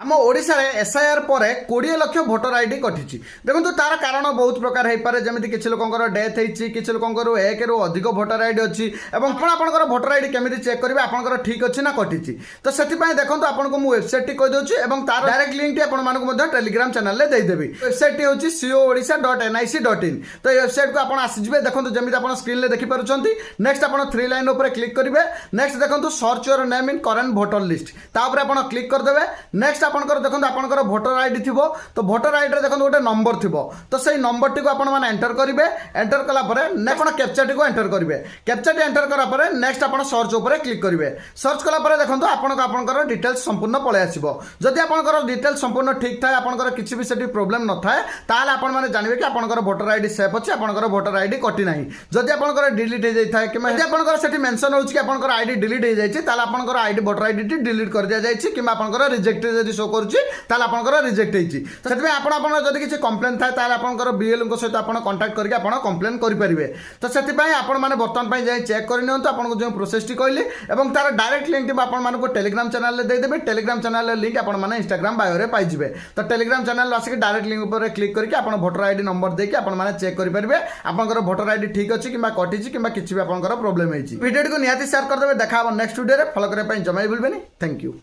आम ओडिशा रे एसआईआर पर 20 लाख भोटर आईडी कटिची। देखो तार कारण बहुत प्रकार हो पारे, जमी किसी लोकर डेथ होती, किसी लोकर 1 रु अधिक भोटर आईडी अच्छी। आपंकर भोटर आईडी केमी चेक करेंगे आपंकर ठीक अच्छी ना कटिची। तो से देखो आपको मुझे वेबसाइट टी कहीदे और तार डायरेक्ट लिंक आपको टेलीग्राम चैनल में देदेवी। वेबसाइट हूँ coodisha.nic.in। तो ये वेबसाइट को आप आसवे देखो जमी आप स्क्रीन में देखिपुंट। नेक्स्ट आप 3 लाइन उपर क्लिक करेंगे। नेक्स्ट देखो search your name in current voter list तापर आप क्लिक करदे। नेक्स्ट आपंकर देखो आपंकर भोटर आईडी थी तो भोटर आईडी देखो गोटे नंबर थी तो से नंबर टी आपने एंटर करेंगे। एंटर कलापर आप कैप्चा टी एंटर करेंगे। कैप्चा टी एंटर करापर नेक्स्ट आप सर्च उपर क्लिक करेंगे। सर्च कलापर देखो आपंकर डिटेल्स संपूर्ण पलि आसो। जदि आपंकर डिटेल्स संपूर्ण ठीक थाए आपंकर किसी भी सेठी प्रोब्लेम न थाए ताले आपण माने जानबे कि आपंकर भोटर आईडी सेफ अछि, आपंकर भोटर आईडी कटि नाही। जदि आपंकर डिलीट हो जाय थाए कि जदि आपंकर सेठी मेंशन होछि कि आपंकर आईडी डिलीट हो जाय छि ताले आपंकर ID voter ID T delete कर दिया जाय छि कि आपंकर रिजेक्टेड जदि शो करूछि ताले आपंकर रिजेक्ट होइछि। तो सेति आपण जदि किछि कंप्लेन थाए ताले आपंकर बीएलओ को सहित आपण कांटेक्ट करके आपण कंप्लेन करि परिबे। तो सेति आपण माने वर्तमान पई जाय चेक करि नियंतु आपनको जो प्रोसेस टी कहली एवं तार डायरेक्ट लिंक टी आपण मानको टेलीग्राम चैनल ले दे देबे। टेलीग्राम चैनल लिंक आपण माने इंस्टाग्राम बायो रे पाइ जिवे। तो टेलीग्राम चैनल आसिक डायरेक्ट लिंक ऊपर क्लिक करके आपण भोटर आईडी नंबर देके आपण माने चेक करि परिबे आपनकर भोटर आईडी ठीक अछि किबा कटिछि किबा किछि भी आपनकर प्रॉब्लम होइछि। वीडियो को निहाती शेयर कर देबे। देखा नेक्स्ट वीडियो रे फॉलो करे पई जमाई भूलबेनी। Thank you.